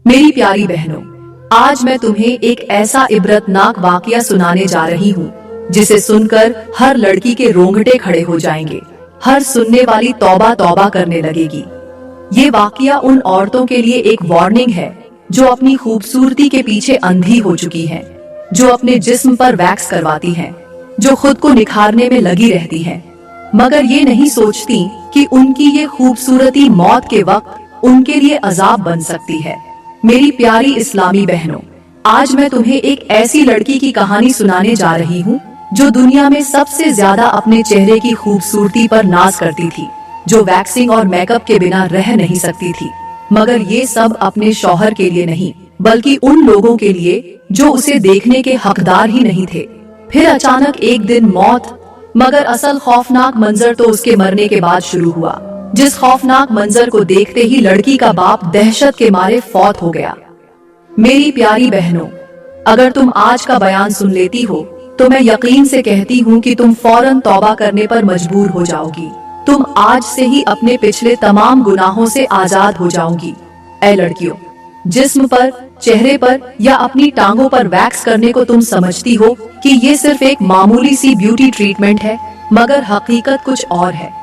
मेरी प्यारी बहनों, आज मैं तुम्हें एक ऐसा इबरतनाक वाकया सुनाने जा रही हूँ जिसे सुनकर हर लड़की के रोंगटे खड़े हो जाएंगे, हर सुनने वाली तौबा तौबा करने लगेगी। ये वाकया उन औरतों के लिए एक वार्निंग है जो अपनी खूबसूरती के पीछे अंधी हो चुकी हैं, जो अपने जिस्म पर वैक्स करवाती हैं, जो खुद को निखारने में लगी रहती हैं, मगर ये नहीं सोचती कि उनकी ये खूबसूरती मौत के वक्त उनके लिए अजाब बन सकती है। मेरी प्यारी इस्लामी बहनों, आज मैं तुम्हें एक ऐसी लड़की की कहानी सुनाने जा रही हूँ जो दुनिया में सबसे ज्यादा अपने चेहरे की खूबसूरती पर नाज करती थी, जो वैक्सिंग और मेकअप के बिना रह नहीं सकती थी, मगर ये सब अपने शौहर के लिए नहीं बल्कि उन लोगों के लिए जो उसे देखने के हकदार ही नहीं थे। फिर अचानक एक दिन मौत, मगर असल खौफनाक मंजर तो उसके मरने के बाद शुरू हुआ, जिस खौफनाक मंजर को देखते ही लड़की का बाप दहशत के मारे फौत हो गया। मेरी प्यारी बहनों, अगर तुम आज का बयान सुन लेती हो तो मैं यकीन से कहती हूँ कि तुम फौरन तौबा करने पर मजबूर हो जाओगी। तुम आज से ही अपने पिछले तमाम गुनाहों से आजाद हो जाओगी। ऐ लड़कियों, जिस्म पर, चेहरे पर या अपनी टांगों पर वैक्स करने को तुम समझती हो कि ये सिर्फ एक मामूली सी ब्यूटी ट्रीटमेंट है, मगर हकीकत कुछ और है।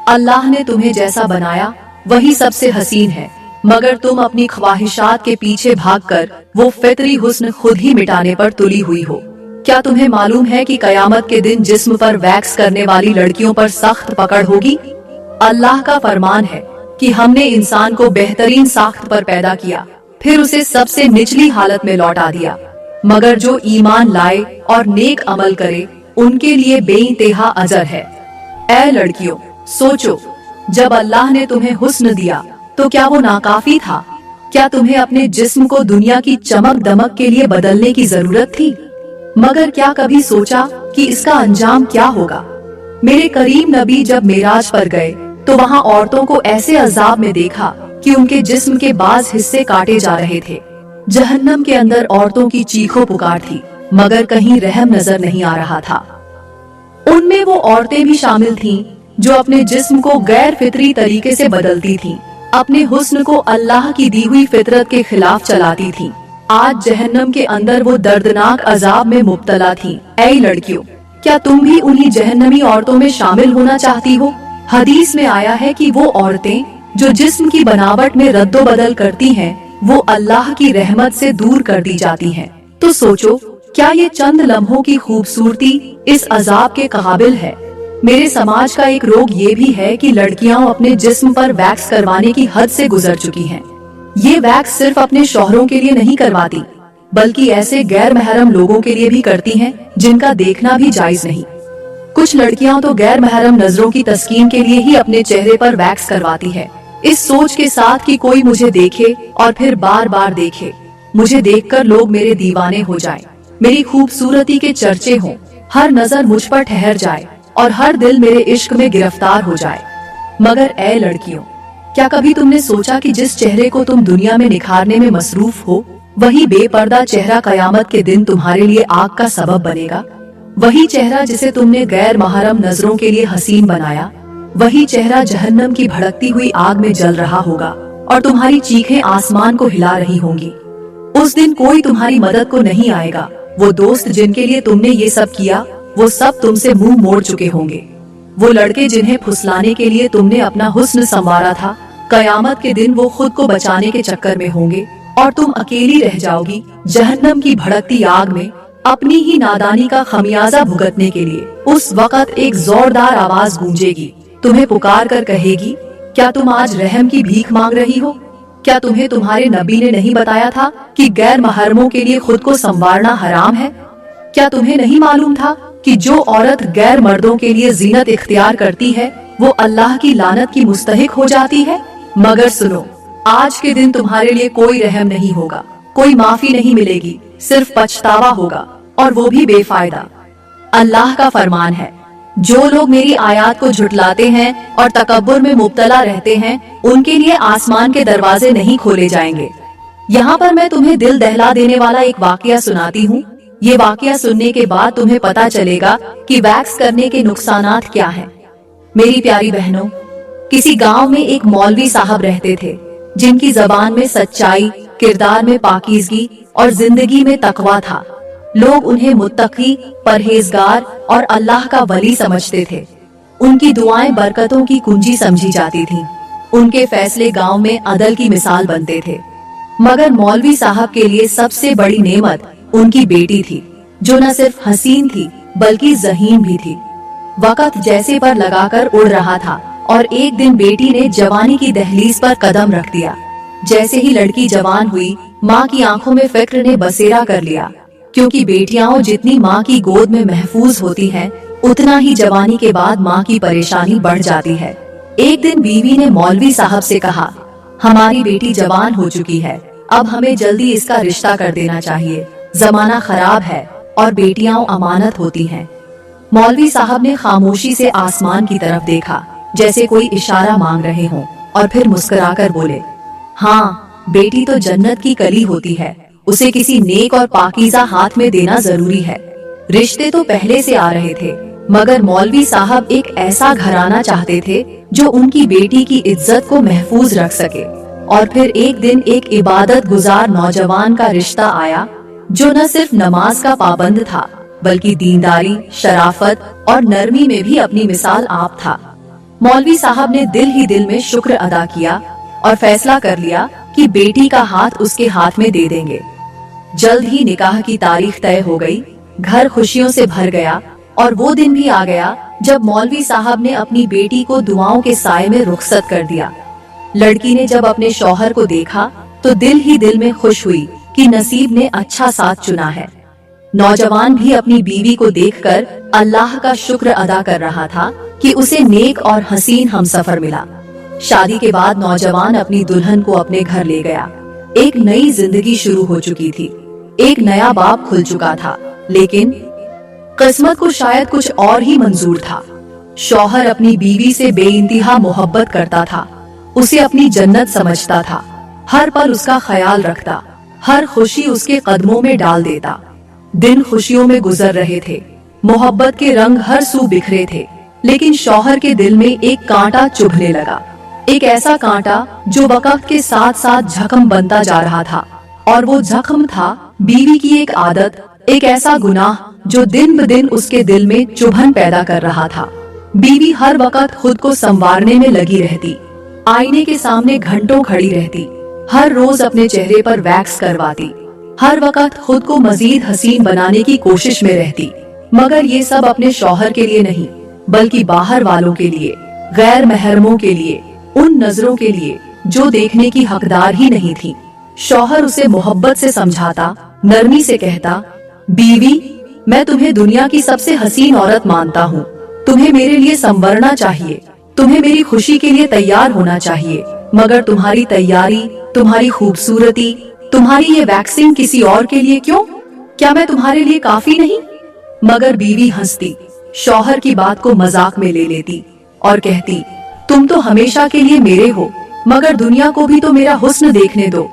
अल्लाह ने तुम्हें जैसा बनाया वही सबसे हसीन है, मगर तुम अपनी ख्वाहिशात के पीछे भागकर वो फितरी हुस्न खुद ही मिटाने पर तुली हुई हो। क्या तुम्हें मालूम है कि कयामत के दिन जिस्म पर वैक्स करने वाली लड़कियों पर सख्त पकड़ होगी? अल्लाह का फरमान है कि हमने इंसान को बेहतरीन साख्त पर पैदा किया, फिर उसे सबसे निचली हालत में लौटा दिया, मगर जो ईमान लाए और नेक अमल करे उनके लिए बेइंतहा अजर है। ऐ लड़कियों, सोचो, जब अल्लाह ने तुम्हें हुस्न दिया तो क्या वो नाकाफी था? क्या तुम्हें अपने जिस्म को दुनिया की चमक दमक के लिए बदलने की जरूरत थी? मगर क्या कभी सोचा कि इसका अंजाम क्या होगा? मेरे करीम नबी जब मेराज पर गए तो वहाँ औरतों को ऐसे अजाब में देखा कि उनके जिस्म के बाज हिस्से काटे जा रहे थे। जहन्नम के अंदर औरतों की चीखों पुकार थी, मगर कहीं रहम नजर नहीं आ रहा था। उनमें वो औरतें भी शामिल थीं जो अपने जिस्म को गैर फितरी तरीके से बदलती थीं, अपने हुस्न को अल्लाह की दी हुई फितरत के खिलाफ चलाती थीं। आज जहन्नम के अंदर वो दर्दनाक अजाब में मुब्तला थीं। ऐ लड़कियों, क्या तुम भी उन्हीं जहन्नमी औरतों में शामिल होना चाहती हो? हदीस में आया है कि वो औरतें जो जिस्म की बनावट में रद्दो बदल करती हैं, वो अल्लाह की रहमत से दूर कर दी जाती हैं। तो सोचो, क्या ये चंद लम्हों की खूबसूरती इस अजाब के काबिल है? मेरे समाज का एक रोग ये भी है कि लड़कियां अपने जिस्म पर वैक्स करवाने की हद से गुजर चुकी हैं। ये वैक्स सिर्फ अपने शौहरों के लिए नहीं करवाती, बल्कि ऐसे गैर महरम लोगों के लिए भी करती हैं जिनका देखना भी जायज नहीं। कुछ लड़कियां तो गैर महरम नजरों की तस्कीन के लिए ही अपने चेहरे पर वैक्स करवाती है, इस सोच के साथ कि कोई मुझे देखे और फिर बार बार देखे, मुझे देखकर लोग मेरे दीवाने हो जाएं, मेरी खूबसूरती के चर्चे हों, हर नजर मुझ पर ठहर जाए और हर दिल मेरे इश्क में गिरफ्तार हो जाए। मगर ऐ लड़कियों, क्या कभी तुमने सोचा कि जिस चेहरे को तुम दुनिया में निखारने में मसरूफ हो, वही बेपर्दा चेहरा कयामत के दिन तुम्हारे लिए आग का सबब बनेगा? वही चेहरा जिसे तुमने गैर महरम नजरों के लिए हसीन बनाया, वही चेहरा जहन्नम की भड़कती हुई आग में जल रहा होगा और तुम्हारी चीखें आसमान को हिला रही होंगी। उस दिन कोई तुम्हारी मदद को नहीं आएगा। वो दोस्त जिनके लिए तुमने ये सब किया, वो सब तुमसे मुंह मोड़ चुके होंगे। वो लड़के जिन्हें फुसलाने के लिए तुमने अपना हुस्न संवारा था, कयामत के दिन वो खुद को बचाने के चक्कर में होंगे और तुम अकेली रह जाओगी जहन्नम की भड़कती आग में, अपनी ही नादानी का खमियाजा भुगतने के लिए। उस वक्त एक जोरदार आवाज गूंजेगी, तुम्हें पुकार कर कहेगी, क्या तुम आज रहम की भीख मांग रही हो? क्या तुम्हें तुम्हारे नबी ने नहीं बताया था कि गैर महरमों के लिए खुद को संवारना हराम है? क्या तुम्हें नहीं मालूम था कि जो औरत गैर मर्दों के लिए जीनत इख्तियार करती है, वो अल्लाह की लानत की मुस्तहिक हो जाती है? मगर सुनो, आज के दिन तुम्हारे लिए कोई रहम नहीं होगा, कोई माफी नहीं मिलेगी, सिर्फ पछतावा होगा, और वो भी बेफायदा। अल्लाह का फरमान है, जो लोग मेरी आयत को झुटलाते हैं और तकब्बुर में मुब्तला रहते हैं, उनके लिए आसमान के दरवाजे नहीं खोले जाएंगे। यहाँ पर मैं तुम्हें दिल दहला देने वाला एक वाकया सुनाती हूँ। ये वाकया सुनने के बाद तुम्हें पता चलेगा कि वैक्स करने के नुकसानात क्या हैं। मेरी प्यारी बहनों, किसी गांव में एक मौलवी साहब रहते थे जिनकी जबान में सच्चाई, किरदार में पाकीज़गी और जिंदगी में तकवा था। लोग उन्हें मुत्तकी, परहेजगार और अल्लाह का वली समझते थे। उनकी दुआएं बरकतों की कुंजी समझी जाती थीं। उनके फैसले गांव में अदल की मिसाल बनते थे। मगर मौलवी साहब के लिए सबसे बड़ी नेमत उनकी बेटी थी, जो न सिर्फ हसीन थी बल्कि ज़हीन भी थी। वक्त जैसे पर लगाकर उड़ रहा था और एक दिन बेटी ने जवानी की दहलीज पर कदम रख दिया। जैसे ही लड़की जवान हुई, माँ की आंखों में फिक्र ने बसेरा कर लिया, क्योंकि बेटियां जितनी माँ की गोद में महफूज होती हैं, उतना ही जवानी के बाद माँ की परेशानी बढ़ जाती है। एक दिन बीवी ने मौलवी साहब से कहा, हमारी बेटी जवान हो चुकी है, अब हमें जल्दी इसका रिश्ता कर देना चाहिए। जमाना खराब है और बेटियां अमानत होती हैं। मौलवी साहब ने खामोशी से आसमान की तरफ देखा, जैसे कोई इशारा मांग रहे हों, और फिर मुस्कुराकर बोले, हाँ, बेटी तो जन्नत की कली होती है, उसे किसी नेक और पाकीज़ा हाथ में देना जरूरी है। रिश्ते तो पहले से आ रहे थे, मगर मौलवी साहब एक ऐसा घराना चाहते थे जो उनकी बेटी की इज्जत को महफूज रख सके। और फिर एक दिन एक इबादत गुजार नौजवान का रिश्ता आया, जो न सिर्फ नमाज का पाबंद था बल्कि दीनदारी, शराफत और नरमी में भी अपनी मिसाल आप था। मौलवी साहब ने दिल ही दिल में शुक्र अदा किया और फैसला कर लिया कि बेटी का हाथ उसके हाथ में दे देंगे। जल्द ही निकाह की तारीख तय हो गई। घर खुशियों से भर गया और वो दिन भी आ गया जब मौलवी साहब ने अपनी बेटी को दुआओं के साए में रुखसत कर दिया। लड़की ने जब अपने शौहर को देखा तो दिल ही दिल में खुश हुई कि नसीब ने अच्छा साथ चुना है। नौजवान भी अपनी बीवी को देखकर अल्लाह का शुक्र अदा कर रहा था कि उसे नेक और हसीन हमसफर मिला। शादी के बाद नौजवान अपनी दुल्हन को अपने घर ले गया। एक नई जिंदगी शुरू हो चुकी थी, एक नया बाब खुल चुका था, लेकिन किस्मत को शायद कुछ और ही मंजूर था। शौहर अपनी बीवी से बेइंतहा मोहब्बत करता था, उसे अपनी जन्नत समझता था, हर पल उसका ख्याल रखता, हर खुशी उसके कदमों में डाल देता। दिन खुशियों में गुजर रहे थे, मोहब्बत के रंग हर सू बिखरे थे, लेकिन शौहर के दिल में एक कांटा चुभने लगा। एक ऐसा कांटा जो वक्त के साथ साथ जख्म बनता जा रहा था, और वो जख्म था बीवी की एक आदत, एक ऐसा गुनाह जो दिन ब दिन उसके दिल में चुभन पैदा कर रहा था। बीवी हर वक्त खुद को संवारने में लगी रहती, आईने के सामने घंटों खड़ी रहती, हर रोज अपने चेहरे पर वैक्स करवाती, हर वक्त खुद को मजीद हसीन बनाने की कोशिश में रहती। मगर ये सब अपने शौहर के लिए नहीं, बल्कि बाहर वालों के लिए, गैर महरमों के लिए, उन नजरों के लिए जो देखने की हकदार ही नहीं थी। शौहर उसे मोहब्बत से समझाता, नरमी से कहता, बीवी, मैं तुम्हें दुनिया की सबसे हसीन औरत मानता हूँ, तुम्हें मेरे लिए संवरना चाहिए, तुम्हें मेरी खुशी के लिए तैयार होना चाहिए, मगर तुम्हारी तैयारी, तुम्हारी खूबसूरती, तुम्हारी ये वैक्सिंग किसी और के लिए क्यों? क्या मैं तुम्हारे लिए काफी नहीं? मगर बीवी हंसती, शौहर की बात को मजाक में ले लेती और कहती, तुम तो हमेशा के लिए मेरे हो, मगर दुनिया को भी तो मेरा हुस्न देखने दो।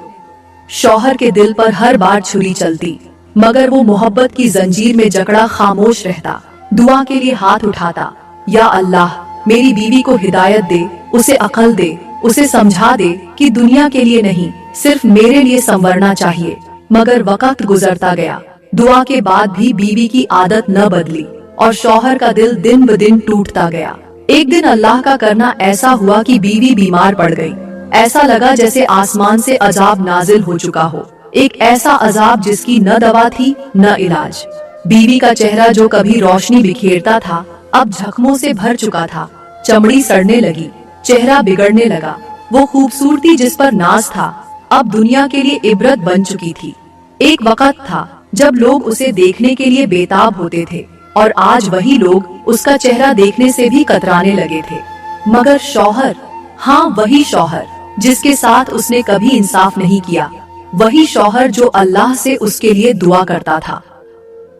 शौहर के दिल पर हर बार छुरी चलती, मगर वो मोहब्बत की जंजीर में जकड़ा खामोश रहता, दुआ के लिए हाथ उठाता, या अल्लाह, मेरी बीवी को हिदायत दे, उसे अकल दे, उसे समझा दे कि दुनिया के लिए नहीं, सिर्फ मेरे लिए संवरना चाहिए। मगर वक्त गुजरता गया, दुआ के बाद भी बीवी की आदत न बदली और शौहर का दिल दिन ब दिन टूटता गया। एक दिन अल्लाह का करना ऐसा हुआ कि बीवी बीमार पड़ गई। ऐसा लगा जैसे आसमान से अजाब नाजिल हो चुका हो, एक ऐसा अजाब जिसकी न दवा थी न इलाज। बीवी का चेहरा जो कभी रोशनी बिखेरता था, अब जख्मों से भर चुका था, चमड़ी सड़ने लगी, चेहरा बिगड़ने लगा। वो खूबसूरती जिस पर नाज था, अब दुनिया के लिए इबरत बन चुकी थी। एक वक्त था जब लोग उसे देखने के लिए बेताब होते थे, और आज वही लोग उसका चेहरा देखने से भी कतराने लगे थे। मगर शौहर, हाँ वही शौहर जिसके साथ उसने कभी इंसाफ नहीं किया, वही शौहर जो अल्लाह से उसके लिए दुआ करता था,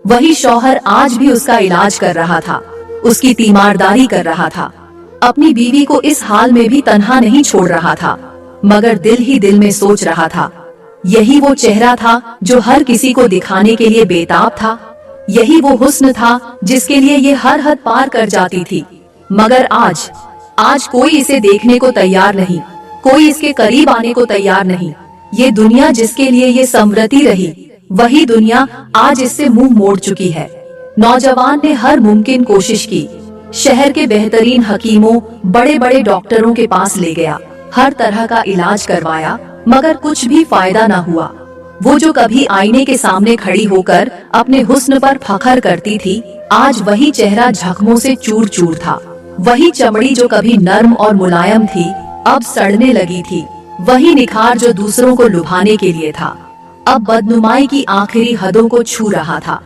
वही शौहर आज भी उसका इलाज कर रहा था, उसकी तीमारदारी कर रहा था, अपनी बीवी को इस हाल में भी तन्हा नहीं छोड़ रहा था, मगर दिल ही दिल में सोच रहा था, यही वो चेहरा था जो हर किसी को दिखाने के लिए बेताब था, यही वो हुस्न था जिसके लिए ये हर हद पार कर जाती थी। मगर आज कोई इसे देखने को तैयार नहीं, कोई इसके करीब आने को तैयार नहीं। ये दुनिया जिसके लिए ये समृद्धि रही, वही दुनिया आज इससे मुंह मोड़ चुकी है। नौजवान ने हर मुमकिन कोशिश की। शहर के बेहतरीन हकीमों, बड़े बड़े डॉक्टरों के पास ले गया, हर तरह का इलाज करवाया, मगर कुछ भी फायदा न हुआ। वो जो कभी आईने के सामने खड़ी होकर अपने हुस्न पर फखर करती थी, आज वही चेहरा जख्मों से चूर चूर था। वही चमड़ी जो कभी नर्म और मुलायम थी, अब सड़ने लगी थी। वही निखार जो दूसरों को लुभाने के लिए था, अब बदनुमाई की आखिरी हदों को छू रहा था।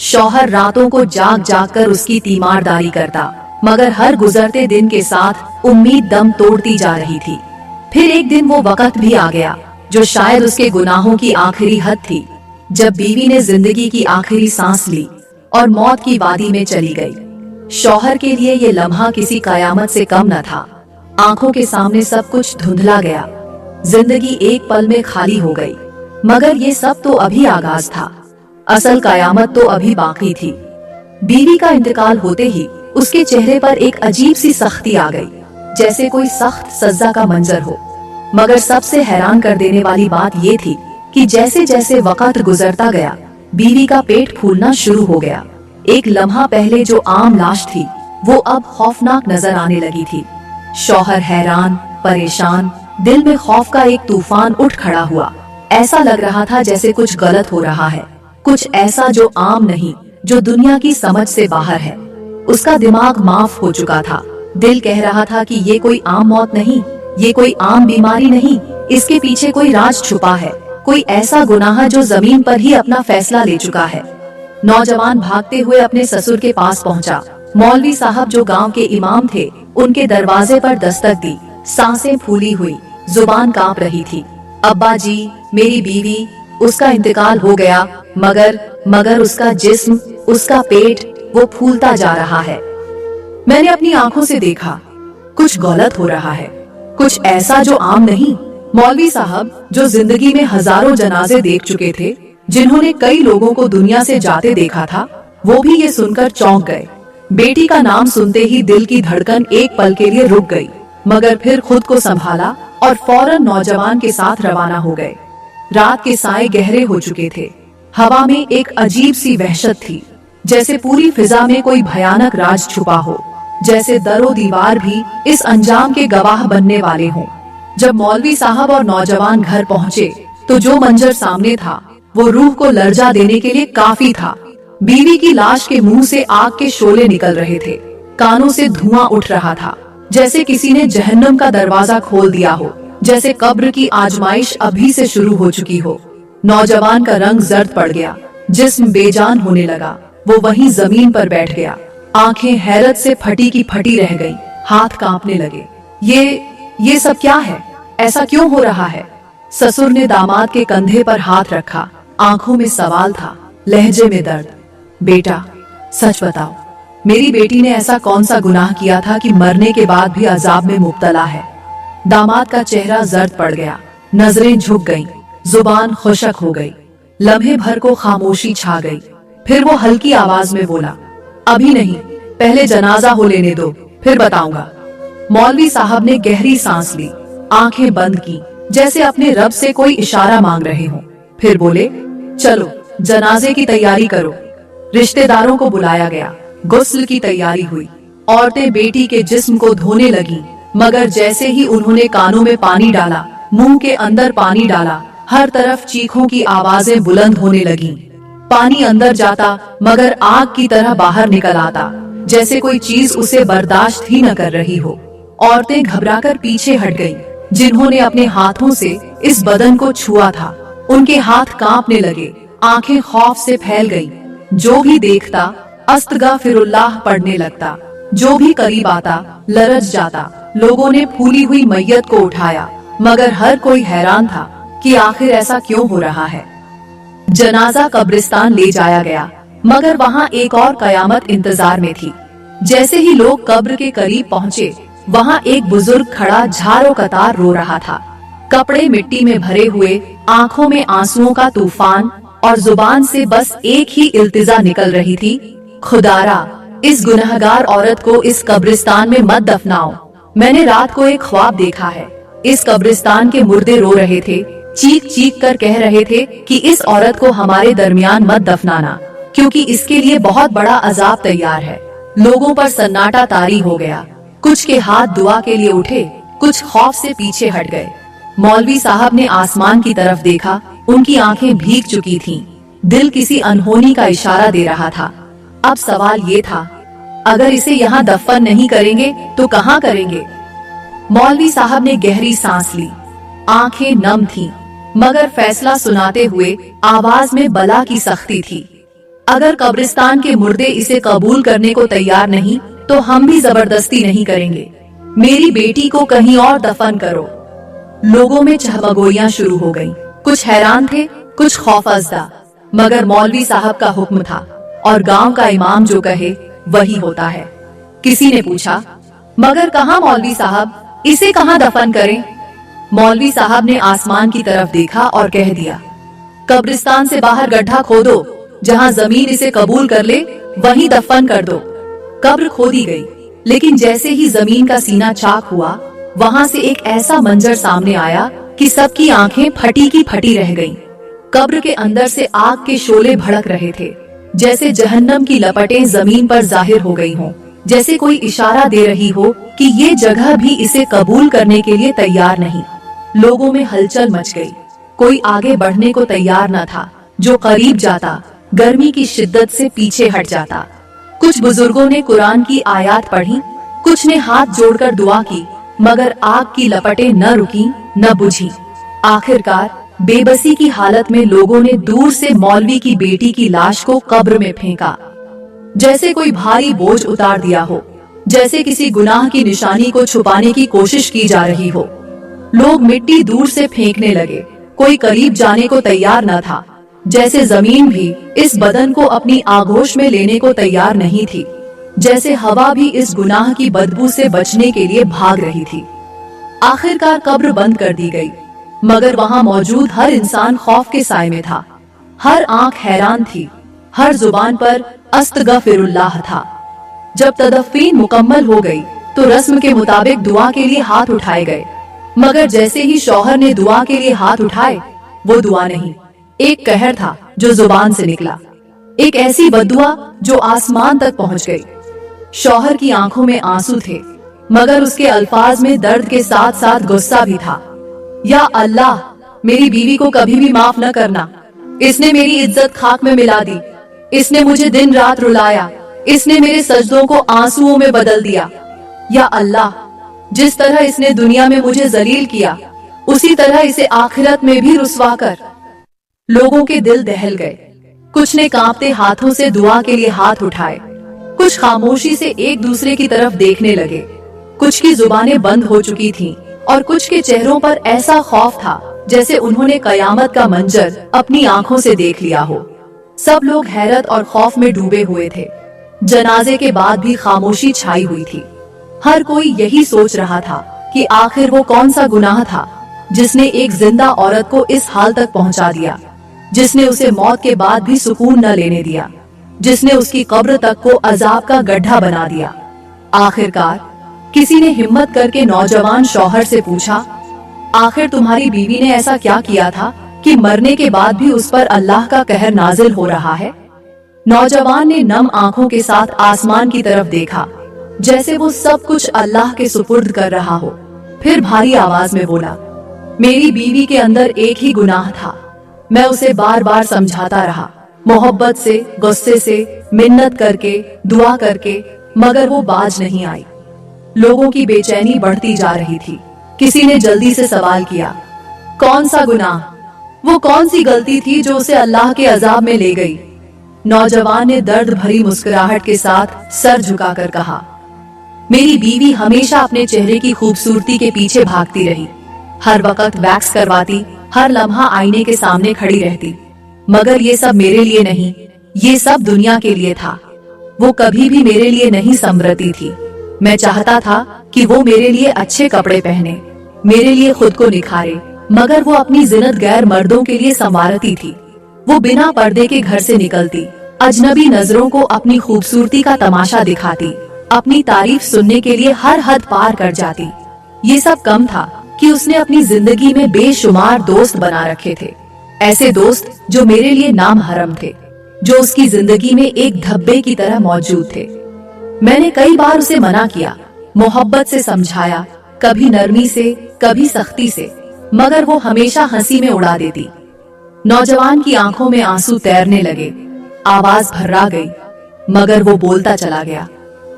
शौहर रातों को जाग जाग कर उसकी तीमारदारी करता, मगर हर गुजरते दिन के साथ उम्मीद दम तोड़ती जा रही थी। फिर एक दिन वो वक्त भी आ गया जो शायद उसके गुनाहों की आखिरी हद थी, जब बीवी ने जिंदगी की आखिरी सांस ली और मौत की वादी में चली गई। शौहर के लिए ये लम्हा किसी कयामत से कम न था। आंखों के सामने सब कुछ धुंधला गया, जिंदगी एक पल में खाली हो गई। मगर ये सब तो अभी आगाज था, असल कयामत तो अभी बाकी थी। बीवी का इंतकाल होते ही उसके चेहरे पर एक अजीब सी सख्ती आ गई, जैसे कोई सख्त सजा का मंजर हो। मगर सबसे हैरान कर देने वाली बात ये थी कि जैसे जैसे वक्त गुजरता गया, बीवी का पेट फूलना शुरू हो गया। एक लम्हा पहले जो आम लाश थी, वो अब खौफनाक नजर आने लगी थी। शौहर हैरान, परेशान, दिल में खौफ का एक तूफान उठ खड़ा हुआ। ऐसा लग रहा था जैसे कुछ गलत हो रहा है, कुछ ऐसा जो आम नहीं, जो दुनिया की समझ से बाहर है। उसका दिमाग माफ हो चुका था। दिल कह रहा था कि ये कोई आम मौत नहीं, ये कोई आम बीमारी नहीं, इसके पीछे कोई राज छुपा है, कोई ऐसा गुनाह जो जमीन पर ही अपना फैसला ले चुका है। नौजवान भागते हुए अपने ससुर के पास पहुंचा। मौलवी साहब जो गांव के इमाम थे, उनके दरवाजे पर दस्तक दी। सांसें फूली हुई, जुबान कांप रही थी। अब्बा जी, मेरी बीवी, उसका इंतकाल हो गया, मगर उसका जिस्म, उसका पेट, वो फूलता जा रहा है। मैंने अपनी आंखों से देखा, कुछ गलत हो रहा है, कुछ ऐसा जो आम नहीं। मौलवी साहब जो जिंदगी में हजारों जनाजे देख चुके थे, जिन्होंने कई लोगों को दुनिया से जाते देखा था, वो भी ये सुनकर चौंक गए। बेटी का नाम सुनते ही दिल की धड़कन एक पल के लिए रुक गई, मगर फिर खुद को संभाला और फौरन नौजवान के साथ रवाना हो गए। रात के साए गहरे हो चुके थे। हवा में एक अजीब सी वहशत थी, जैसे पूरी फिजा में कोई भयानक राज छुपा हो, जैसे दरो दीवार भी इस अंजाम के गवाह बनने वाले हों। जब मौलवी साहब और नौजवान घर पहुँचे, तो जो मंजर सामने था, वो रूह को लर्जा देने के लिए काफी था। बीवी की लाश के मुंह से आग के शोले निकल रहे थे, कानों से धुआं उठ रहा था, जैसे किसी ने जहन्नम का दरवाजा खोल दिया हो, जैसे कब्र की आजमाइश अभी से शुरू हो चुकी हो। नौजवान का रंग जर्द पड़ गया, जिस्म बेजान होने लगा। वो वहीं जमीन पर बैठ गया, आंखें हैरत से फटी की फटी रह गईं, हाथ कांपने लगे। ये सब क्या है? ऐसा क्यों हो रहा है? ससुर ने दामाद के कंधे पर हाथ रखा, आंखों में सवाल था, लहजे में दर्द। बेटा, सच बताओ, मेरी बेटी ने ऐसा कौन सा गुनाह किया था कि मरने के बाद भी अजाब में मुब्तला है? दामाद का चेहरा जर्द पड़ गया, नजरें झुक गईं, जुबान खुशक हो गई। लम्हे भर को खामोशी छा गई। फिर वो हल्की आवाज में बोला, अभी नहीं, पहले जनाजा हो लेने दो, फिर बताऊंगा। मौलवी साहब ने गहरी सांस ली, आंखें बंद की, जैसे अपने रब से कोई इशारा मांग रहे हों। फिर बोले, चलो जनाजे की तैयारी करो। रिश्तेदारों को बुलाया गया, गुस्ल की तैयारी हुई। औरतें बेटी के जिस्म को धोने लगीं, मगर जैसे ही उन्होंने कानों में पानी डाला, मुंह के अंदर पानी डाला, हर तरफ चीखों की आवाजें बुलंद होने लगीं। पानी अंदर जाता, मगर आग की तरह बाहर निकल आता, जैसे कोई चीज उसे बर्दाश्त ही न कर रही हो। औरतें घबराकर पीछे हट गईं, जिन्होंने अपने हाथों से इस बदन को छुआ था। उनके हाथ कांपने लगे, आंखें खौफ से फैल गईं। जो भी देखता अस्तगफिरुल्लाह पढ़ने लगता, जो भी करीब आता लरज जाता। लोगों ने फूली हुई मैयत को उठाया, मगर हर कोई हैरान था कि आखिर ऐसा क्यों हो रहा है। जनाजा कब्रिस्तान ले जाया गया, मगर वहाँ एक और कयामत इंतजार में थी। जैसे ही लोग कब्र के करीब पहुँचे, वहाँ एक बुजुर्ग खड़ा झाड़ो कतार रो रहा था। कपड़े मिट्टी में भरे हुए, आंखों में आंसुओं का तूफान, और जुबान से बस एक ही इल्तिजा निकल रही थी, खुदारा, इस गुनहगार औरत को इस कब्रिस्तान में मत दफनाओ। मैंने रात को एक ख्वाब देखा है, इस कब्रिस्तान के मुर्दे रो रहे थे, चीख चीख कर कह रहे थे कि इस औरत को हमारे दरमियान मत दफनाना, क्योंकि इसके लिए बहुत बड़ा अजाब तैयार है। लोगों पर सन्नाटा तारी हो गया। कुछ के हाथ दुआ के लिए उठे, कुछ खौफ से पीछे हट गए। मौलवी साहब ने आसमान की तरफ देखा, उनकी आंखें भीग चुकी थीं। दिल किसी अनहोनी का इशारा दे रहा था। अब सवाल ये था, अगर इसे यहाँ दफन नहीं करेंगे तो कहाँ करेंगे? मौलवी साहब ने गहरी सांस ली। आंखें नम थीं, मगर फैसला सुनाते हुए आवाज में बला की सख्ती थी। अगर कब्रिस्तान के मुर्दे इसे कबूल करने को तैयार नहीं तो हम भी जबरदस्ती नहीं करेंगे। मेरी बेटी को कहीं और दफन करो। लोगों में चहमगोइयां शुरू हो गईं। कुछ हैरान थे, कुछ खौफजदा, मगर मौलवी साहब का हुक्म था और गांव का इमाम जो कहे वही होता है। किसी ने पूछा, मगर कहाँ मौलवी साहब, इसे कहाँ दफन करें? मौलवी साहब ने आसमान की तरफ देखा और कह दिया, कब्रिस्तान से बाहर गड्ढा खोदो, जहाँ जमीन इसे कबूल कर ले वहीं दफन कर दो। कब्र खोदी गई, लेकिन जैसे ही जमीन का सीना चाक हुआ, वहाँ से एक ऐसा मंजर सामने आया कि सबकी आंखें फटी की फटी रह गईं। कब्र के अंदर से आग के शोले भड़क रहे थे, जैसे जहन्नम की लपटें जमीन पर जाहिर हो गई हों, जैसे कोई इशारा दे रही हो कि ये जगह भी इसे कबूल करने के लिए तैयार नहीं। लोगों में हलचल मच गई। कोई आगे बढ़ने को तैयार न था। जो करीब जाता गर्मी की शिद्दत से पीछे हट जाता। कुछ बुजुर्गों ने कुरान की आयत पढ़ी, कुछ ने हाथ जोड़कर दुआ की, मगर आग की लपटें न रुकी न बुझी। आखिरकार बेबसी की हालत में लोगों ने दूर से मौलवी की बेटी की लाश को कब्र में फेंका, जैसे कोई भारी बोझ उतार दिया हो, जैसे किसी गुनाह की निशानी को छुपाने की कोशिश की जा रही हो। लोग मिट्टी दूर से फेंकने लगे, कोई करीब जाने को तैयार न था, जैसे जमीन भी इस बदन को अपनी आगोश में लेने को तैयार नहीं थी, जैसे हवा भी इस गुनाह की बदबू से बचने के लिए भाग रही थी। आखिरकार कब्र बंद कर दी गई, मगर वहाँ मौजूद हर इंसान खौफ के साए में था। हर आंख हैरान थी, हर जुबान पर अस्तगफिरुल्लाह था। जब तदफीन मुकम्मल हो गई तो रस्म के मुताबिक दुआ के लिए हाथ उठाए गए, मगर जैसे ही शौहर ने दुआ के लिए हाथ उठाए, वो दुआ नहीं, एक कहर था जो जुबान से निकला, एक ऐसी बद्दुआ जो आसमान तक पहुंच गई। शौहर की आंखों में आंसू थे, मगर उसके अल्फाज में दर्द के साथ साथ गुस्सा भी था। या अल्लाह, मेरी बीवी को कभी भी माफ न करना। इसने मेरी इज्जत खाक में मिला दी। इसने मुझे दिन रात रुलाया। इसने मेरे सजदों को आंसुओं में बदल दिया। या अल्लाह, जिस तरह इसने दुनिया में मुझे जलील किया, उसी तरह इसे आखिरत में भी रुसवा कर। लोगों के दिल दहल गए। कुछ ने कांपते हाथों से दुआ के लिए हाथ उठाए, कुछ खामोशी से एक दूसरे की तरफ देखने लगे। कुछ की जुबानें बंद हो चुकी थीं और कुछ के चेहरों पर ऐसा खौफ था जैसे उन्होंने कयामत का मंजर अपनी आंखों से देख लिया हो। सब लोग हैरत और खौफ में डूबे हुए थे। जनाजे के बाद भी खामोशी छाई हुई थी। हर कोई यही सोच रहा था कि आखिर वो कौन सा गुनाह था जिसने एक जिंदा औरत को इस हाल तक पहुंचा दिया, जिसने उसे मौत के बाद भी सुकून न लेने दिया, जिसने उसकी कब्र तक को अजाब का गड्ढा बना दिया। आखिरकार किसी ने हिम्मत करके नौजवान शौहर से पूछा, आखिर तुम्हारी बीवी ने ऐसा क्या किया था कि मरने के बाद भी उस पर अल्लाह का कहर नाजिल हो रहा है? नौजवान ने नम आंखों के साथ आसमान की तरफ देखा, जैसे वो सब कुछ अल्लाह के सुपुर्द कर रहा हो। फिर भारी आवाज में बोला, मेरी बीवी के अंदर एक ही गुनाह था। मैं उसे बार बार समझाता रहा, मोहब्बत से, गुस्से से, मिन्नत करके, दुआ करके, मगर वो बाज नहीं आई। लोगों की बेचैनी बढ़ती जा रही थी। किसी ने जल्दी से सवाल किया, कौन सा गुनाह? वो कौन सी गलती थी जो उसे अल्लाह के अजाब में ले गई? नौजवान ने दर्द भरी मुस्कुराहट के साथ सर झुकाकर कहा, मेरी बीवी हमेशा अपने चेहरे की खूबसूरती के पीछे भागती रही। हर वक्त वैक्स करवाती, हर लम्हा आईने के सामने खड़ी रहती, मगर ये सब मेरे लिए नहीं, ये सब दुनिया के लिए था। वो कभी भी मेरे लिए नहीं संवरती थी। मैं चाहता था कि वो मेरे लिए अच्छे कपड़े पहने, मेरे लिए खुद को निखारे, मगर वो अपनी जिन्नत गैर मर्दों के लिए संवारती थी। वो बिना पर्दे के घर से निकलती, अजनबी नजरों को अपनी खूबसूरती का तमाशा दिखाती, अपनी तारीफ सुनने के लिए हर हद पार कर जाती। ये सब कम था कि उसने अपनी जिंदगी में बेशुमार दोस्त बना रखे थे, ऐसे दोस्त जो मेरे लिए नाम हरम थे, जो उसकी जिंदगी में एक धब्बे की तरह मौजूद थे। मैंने कई बार उसे मना किया, मोहब्बत से समझाया, कभी नरमी से, कभी सख्ती से, मगर वो हमेशा हंसी में उड़ा देती। नौजवान की आंखों में आंसू तैरने लगे, आवाज भर्रा गई, मगर वो बोलता चला गया।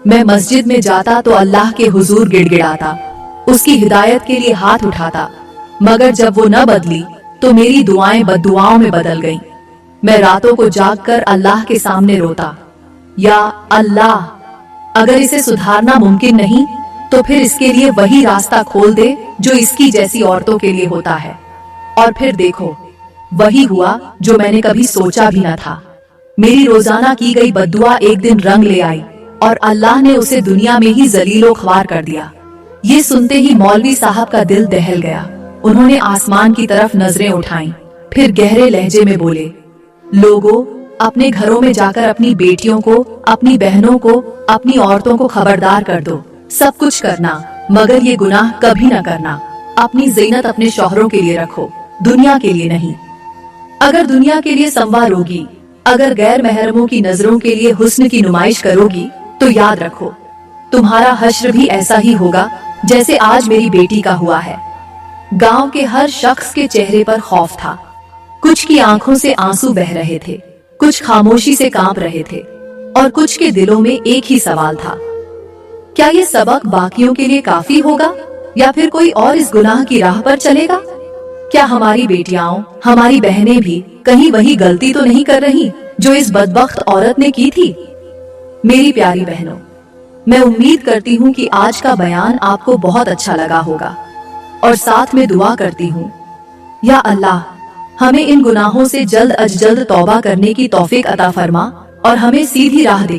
मैं मस्जिद में जाता तो अल्लाह के हुजूर गिड़गिड़ाता, उसकी हिदायत के लिए हाथ उठाता, मगर जब वो न बदली तो मेरी दुआएं बद्दुआओं में बदल गईं। मैं रातों को जागकर अल्लाह के सामने रोता, या अल्लाह, अगर इसे सुधारना मुमकिन नहीं तो फिर इसके लिए वही रास्ता खोल दे जो इसकी जैसी औरतों के लिए होता है। और फिर देखो, वही हुआ जो मैंने कभी सोचा भी न था। मेरी रोजाना की गई बद्दुआ एक दिन रंग ले आई और अल्लाह ने उसे दुनिया में ही जलीलो ख्वार कर दिया। ये सुनते ही मौलवी साहब का दिल दहल गया। उन्होंने आसमान की तरफ नजरें उठाईं, फिर गहरे लहजे में बोले, लोगों, अपने घरों में जाकर अपनी बेटियों को, अपनी बहनों को, अपनी औरतों को खबरदार कर दो। सब कुछ करना, मगर ये गुनाह कभी न करना। अपनी ज़ीनत अपने शौहरों के लिए रखो, दुनिया के लिए नहीं। अगर दुनिया के लिए संवार होगी, अगर गैर महरमों की नजरों के लिए हुस्न की नुमाइश करोगी, तो याद रखो, तुम्हारा हश्र भी ऐसा ही होगा जैसे आज मेरी बेटी का हुआ है। गांव के हर शख्स के चेहरे पर खौफ था। कुछ की आंखों से आंसू बह रहे थे, कुछ खामोशी से कांप रहे थे, और कुछ के दिलों में एक ही सवाल था, क्या ये सबक बाकियों के लिए काफी होगा, या फिर कोई और इस गुनाह की राह पर चलेगा? क्या हमारी बेटियां, हमारी बहनें भी कहीं वही गलती तो नहीं कर रही जो इस बदबख्त औरत ने की थी? मेरी प्यारी बहनों, मैं उम्मीद करती हूँ कि आज का बयान आपको बहुत अच्छा लगा होगा, और साथ में दुआ करती हूँ, या अल्लाह, हमें इन गुनाहों से जल्द अज जल्द तौबा करने की तौफीक अता फरमा और हमें सीधी राह दिखा।